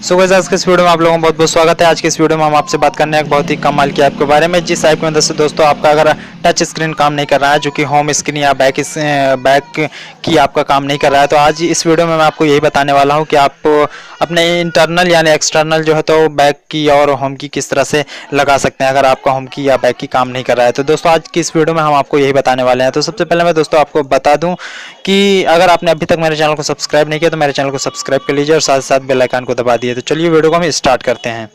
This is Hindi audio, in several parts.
सो गाइस आज के इस वीडियो में आप लोगों का बहुत बहुत स्वागत है। आज के इस वीडियो में हम आपसे बात करने एक बहुत ही कमाल की ऐप के बारे में, जिस ऐप की मदद से दोस्तों आपका अगर टच स्क्रीन काम नहीं कर रहा है, जो कि होम स्क्रीन या बैक की आपका काम नहीं कर रहा है, तो आज इस वीडियो में मैं आपको यही बताने वाला हूँ कि आप अपने इंटरनल यानी एक्सटर्नल जो है तो बैक की और होम की किस तरह से लगा सकते हैं अगर आपका होम की या बैक की काम नहीं कर रहा है। तो दोस्तों आज की इस वीडियो में हम आपको यही बताने वाले हैं। तो सबसे पहले मैं दोस्तों आपको बता दूं कि अगर आपने अभी तक मेरे चैनल को सब्सक्राइब नहीं किया तो मेरे चैनल को सब्सक्राइब कर लीजिए और साथ साथ बेल आइकन को दबा दिए। तो चलिए वीडियो को हम स्टार्ट करते हैं।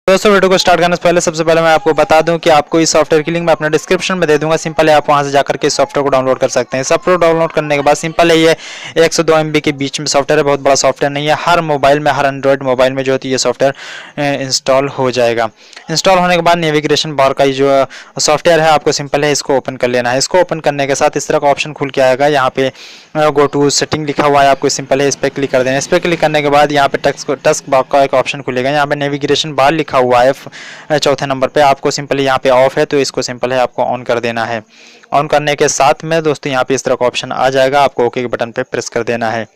दोस्तों वीडियो को स्टार्ट करने से पहले सबसे पहले मैं आपको बता दूं कि आपको इस सॉफ्टवेयर की लिंक मैं अपने डिस्क्रिप्शन में दे दूंगा। सिंपल है, आप वहां से जाकर के इस सॉफ्टवेयर को डाउनलोड कर सकते हैं। सॉफ्टवेयर डाउनलोड करने के बाद सिंपल है, ये 102 MB के बीच में सॉफ्टवेयर है, बहुत बड़ा सॉफ्टवेयर नहीं है। हर मोबाइल में, हर एंड्रॉइड मोबाइल में जो है ये सॉफ्टवेयर इंस्टॉल हो जाएगा। इंस्टॉल होने के बाद नेविगेशन बार का जो सॉफ्टवेयर है, आपको सिंपल है इसको ओपन कर लेना है। इसको ओपन करने के साथ इस तरह का ऑप्शन खुल के आएगा। यहाँ पे गो टू सेटिंग लिखा हुआ है, आपको सिंपल है इस पर क्लिक कर देना। इस पर क्लिक करने के बाद यहाँ पे टस्क बार का एक ऑप्शन खुलेगा। यहाँ पे नेविगेशन बार लिखा हुआ है चौथे नंबर पे, आपको सिंपली यहाँ पे ऑफ है तो इसको सिंपल है आपको ऑन कर देना है। ऑन करने के साथ में दोस्तों यहाँ पे इस तरह का ऑप्शन आ जाएगा, आपको ओके के बटन पे प्रेस कर देना है।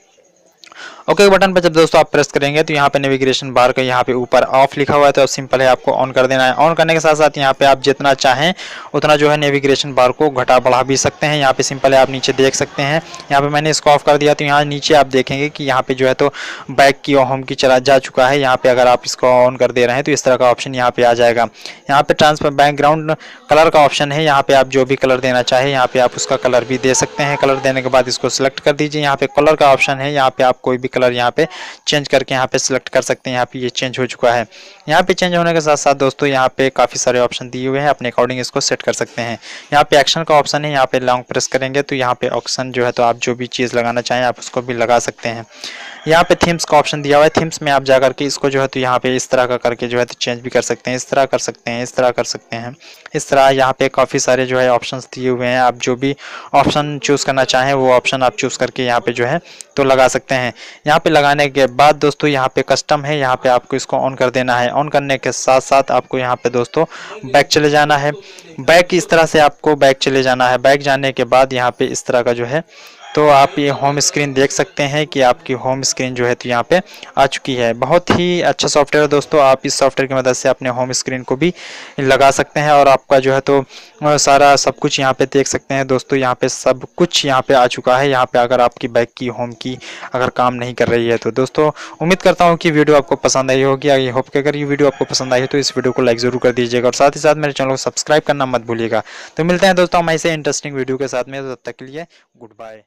ओके बटन पर जब दोस्तों आप प्रेस करेंगे तो यहाँ पे नेविगेशन बार का यहाँ पे ऊपर ऑफ लिखा हुआ है, तो अब सिंपल है आपको ऑन कर देना है। ऑन करने के साथ साथ यहाँ पे आप जितना चाहें उतना जो है नेविगेशन बार को घटा बढ़ा भी सकते हैं। यहाँ पे सिंपल है आप नीचे देख सकते हैं, यहाँ पे मैंने इसको ऑफ कर दिया तो यहाँ नीचे आप देखेंगे कि यहाँ पे जो है तो बैक की और होम की चला जा चुका है। यहाँ पे अगर आप इसको ऑन कर दे रहे हैं तो इस तरह का ऑप्शन यहाँ पे आ जाएगा। यहाँ पे ट्रांसफर बैकग्राउंड कलर का ऑप्शन है, यहाँ पे आप जो भी कलर देना चाहे यहाँ पे आप उसका कलर भी दे सकते हैं। कलर देने के बाद इसको सिलेक्ट कर दीजिए। यहाँ पे कलर का ऑप्शन है, यहाँ पे आप कोई भी कलर यहाँ पे चेंज करके यहाँ पे सिलेक्ट कर सकते हैं। यहाँ पे ये चेंज हो चुका है। यहाँ पे चेंज होने के साथ साथ दोस्तों यहाँ पे काफी सारे ऑप्शन दिए हुए हैं, अपने अकॉर्डिंग इसको सेट कर सकते हैं। यहाँ पे एक्शन का ऑप्शन है, यहाँ पे लॉन्ग प्रेस करेंगे तो यहाँ पे ऑप्शन जो है तो आप जो भी चीज लगाना चाहें आप उसको भी लगा सकते हैं। यहाँ पे थीम्स का ऑप्शन दिया हुआ है, थीम्स में आप जाकर के इसको जो है तो यहाँ पे इस तरह का करके जो है तो चेंज भी कर सकते हैं। इस तरह कर सकते हैं, इस तरह कर सकते हैं, इस तरह। यहाँ पे काफ़ी सारे जो है ऑप्शंस दिए हुए हैं, आप जो भी ऑप्शन चूज़ करना चाहें वो ऑप्शन आप चूज़ करके यहाँ पे जो है तो लगा सकते हैं। यहाँ पे लगाने के बाद दोस्तों यहाँ पे कस्टम है, यहाँ पे आपको इसको ऑन कर देना है। ऑन करने के साथ साथ आपको यहाँ पे दोस्तों बैक चले जाना है। बैक इस तरह से आपको बैक चले जाना है। बैक जाने के बाद यहाँ पे इस तरह का जो है तो आप ये होम स्क्रीन देख सकते हैं कि आपकी होम स्क्रीन जो है तो यहाँ पे आ चुकी है। बहुत ही अच्छा सॉफ्टवेयर है दोस्तों, आप इस सॉफ्टवेयर की मदद से अपने होम स्क्रीन को भी लगा सकते हैं और आपका जो है तो सारा सब कुछ यहाँ पे देख सकते हैं दोस्तों। यहाँ पे सब कुछ यहाँ पे आ चुका है। यहाँ पे अगर आपकी बैक की होम की अगर काम नहीं कर रही है तो दोस्तों उम्मीद करता हूँ कि वीडियो आपको पसंद आई होगी। आई होप कि अगर ये वीडियो आपको पसंद आई है तो इस वीडियो को लाइक जरूर कर दीजिएगा और साथ ही साथ मेरे चैनल को सब्सक्राइब करना मत भूलिएगा। तो मिलते हैं दोस्तों हम ऐसे इंटरेस्टिंग वीडियो के साथ में, तब तक के लिए गुड बाय।